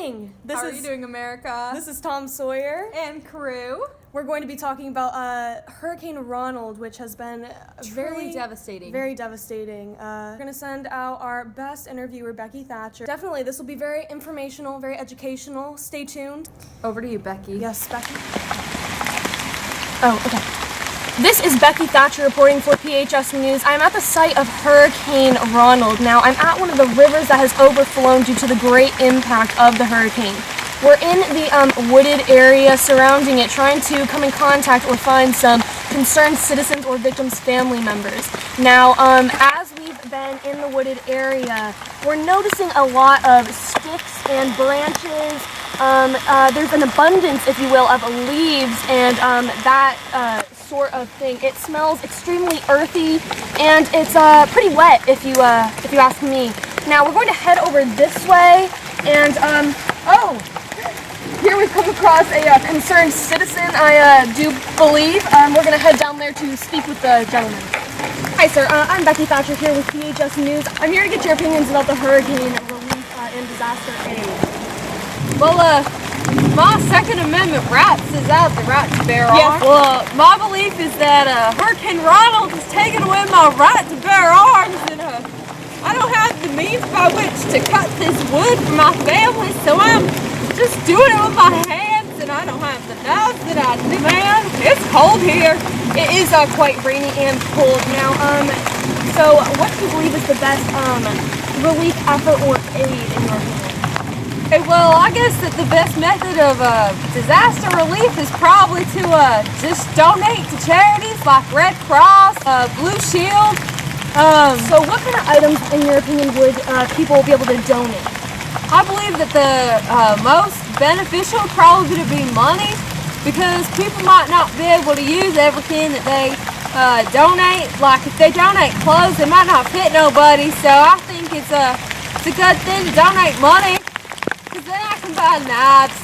morning. How are you doing, America? This is Tom Sawyer and crew. We're going to be talking about Hurricane Ronald, which has been very devastating. Very devastating. We're going to send out our best interviewer, Becky Thatcher. Definitely, this will be very informational, very educational. Stay tuned. Over to you, Becky. Yes, Becky. Oh, okay. This is Becky Thatcher reporting for PHS News. I'm at the site of Hurricane Ronald. Now, I'm at one of the rivers that has overflown due to the great impact of the hurricane. We're in the wooded area surrounding it, trying to come in contact or find some concerned citizens or victims' family members. Now, as we've been in the wooded area, we're noticing a lot of sticks and branches. There's an abundance, if you will, of leaves and that sort of thing. It smells extremely earthy, and it's pretty wet, if you ask me. Now, we're going to head over this way, and here we've come across a concerned citizen, I do believe. We're going to head down there to speak with the gentleman. Hi, sir. I'm Becky Thatcher here with PHS News. I'm here to get your opinions about the hurricane relief and disaster aid. Well, my Second Amendment rights is out the right to bear arms. Yes. Well, my belief is that Hurricane Ronald has taken away my right to bear arms, and I don't have the means by which to cut this wood for my family, so I'm just doing it with my hands, and I don't have the knives that I demand. It's cold here. It is quite rainy and cold now. So what do you believe is the best relief effort or aid in your opinion? Okay, well, I guess that the best method of disaster relief is probably to just donate to charities like Red Cross, Blue Shield. So what kind of items, in your opinion, would people be able to donate? I believe that the most beneficial probably would be money, because people might not be able to use everything that they donate. Like if they donate clothes, they might not fit nobody. So I think it's a good thing to donate money, because then I can buy knives.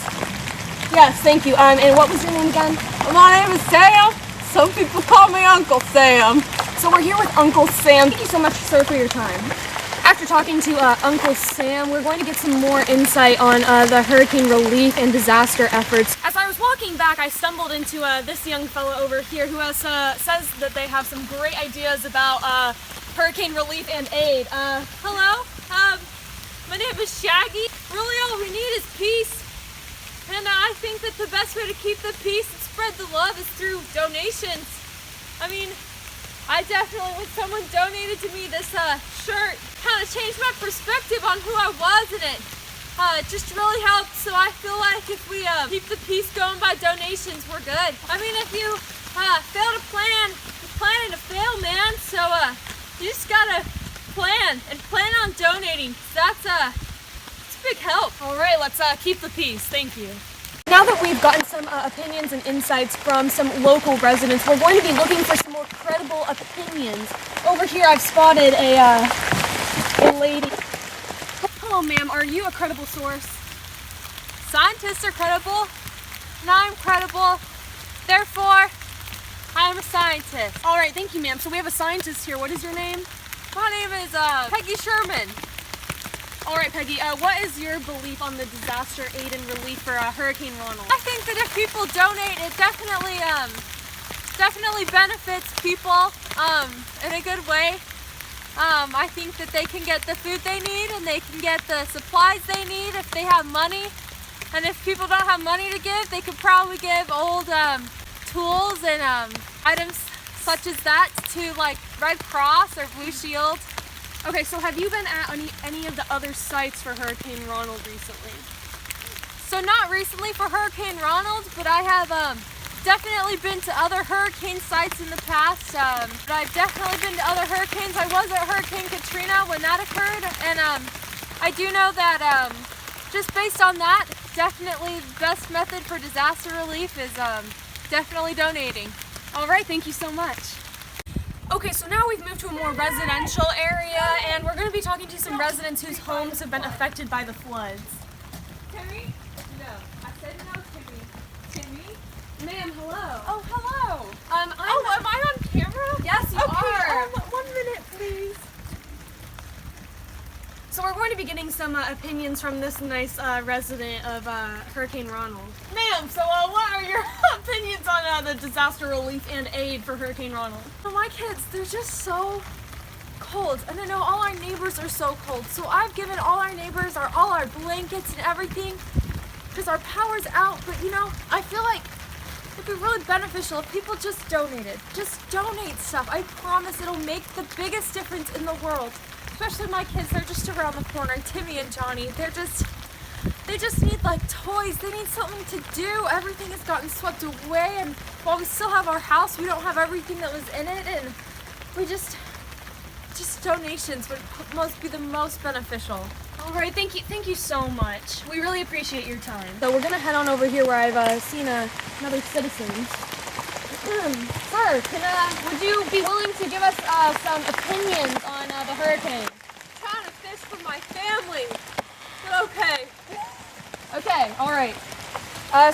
Yes, thank you. And what was your name again? My name is Sam. Some people call me Uncle Sam. So we're here with Uncle Sam. Thank you so much, sir, for your time. After talking to Uncle Sam, we're going to get some more insight on the hurricane relief and disaster efforts. As I was walking back, I stumbled into this young fellow over here who has, says that they have some great ideas about hurricane relief and aid. Hello, my name is Shaggy. Really all we need is peace. And I think that the best way to keep the peace and spread the love is through donations. I mean, I definitely, when someone donated to me this shirt, kind of changed my perspective on who I was in it. It just really helped, so I feel like if we keep the peace going by donations, we're good. I mean, if you fail to plan, you're planning to fail, man. So you just gotta plan and plan on donating. That's a big help. All right, let's keep the peace. Thank you. Now that we've gotten some opinions and insights from some local residents, we're going to be looking for some more credible opinions. Over here, I've spotted a lady. Hello, ma'am. Are you a credible source? Scientists are credible, and I'm credible. Therefore, I'm a scientist. All right, thank you, ma'am. So we have a scientist here. What is your name? My name is Peggy Sherman. All right, Peggy, what is your belief on the disaster aid and relief for Hurricane Ronald? I think that if people donate, it definitely benefits people in a good way. I think that they can get the food they need, and they can get the supplies they need if they have money. And if people don't have money to give, they could probably give old tools and items such as that to like Red Cross or Blue Shield. Okay, so have you been at any of the other sites for Hurricane Ronald recently? So not recently for Hurricane Ronald, but I have definitely been to other hurricane sites in the past. But I've definitely been to other hurricanes. I was at Hurricane Katrina when that occurred, and I do know that just based on that, definitely the best method for disaster relief is definitely donating. All right, thank you so much. Okay, so now we've moved to a more residential area, and we're going to be talking to some residents whose homes have been affected by the floods. Timmy? No. I said no, Timmy. Timmy? Ma'am, hello. Oh, hello. Am I on camera? Yes, you okay. are. 1 minute, please. So we're going to be be getting some opinions from this nice resident of Hurricane Ronald. Ma'am, so what are your opinions on the disaster relief and aid for Hurricane Ronald? So my kids, they're just so cold, and I know all our neighbors are so cold, so I've given all our neighbors all our blankets and everything because our power's out. But you know, I feel like it'd be really beneficial if people just donated. Just donate stuff. I promise it'll make the biggest difference in the world. Especially my kids, they're just around the corner. And Timmy and Johnny, they just need like toys. They need something to do. Everything has gotten swept away, and while we still have our house, we don't have everything that was in it, and we just donations would be the most beneficial. All right, thank you so much. We really appreciate your time. So we're gonna head on over here where I've seen another citizen. Sir, would you be willing to give us some opinions on the hurricane? I'm trying to fish for my family. But okay. Okay, all right.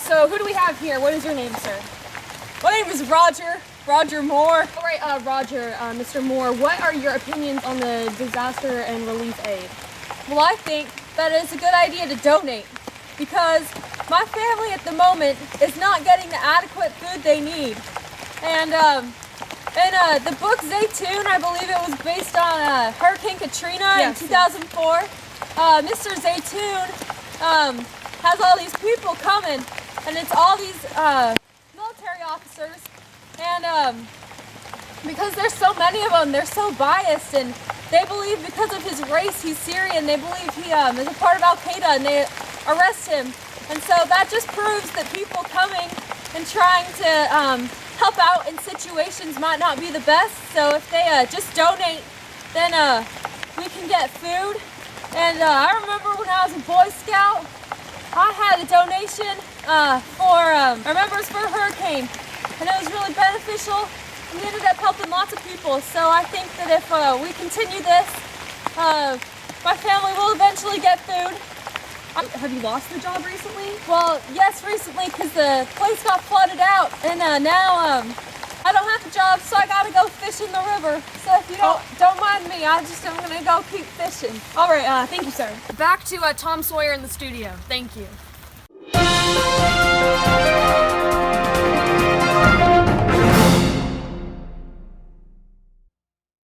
So who do we have here? What is your name, sir? My name is Roger Moore. All right, Roger, Mr. Moore, what are your opinions on the disaster and relief aid? Well, I think that it's a good idea to donate because my family at the moment is not getting the adequate food they need. And the book Zeitoun, I believe it was based on Hurricane Katrina in 2004. Mr. Zeitoun has all these people coming, and it's all these military officers. And because there's so many of them, they're so biased, and they believe because of his race, he's Syrian. They believe he is a part of Al-Qaeda, and they arrest him. And so that just proves that people coming and trying to help out in situations might not be the best. So if they just donate, then we can get food. And I remember when I was a Boy Scout, I had a donation for, I remember it was for a hurricane, and it was really beneficial. We ended up helping lots of people. So I think that if we continue this, my family will eventually get food. Have you lost your job recently? Well, yes, recently, because the place got flooded out, and now I don't have a job, so I gotta go fish in the river. So if you don't mind me, I'm gonna go keep fishing. All right, thank you, sir. Back to Tom Sawyer in the studio. Thank you.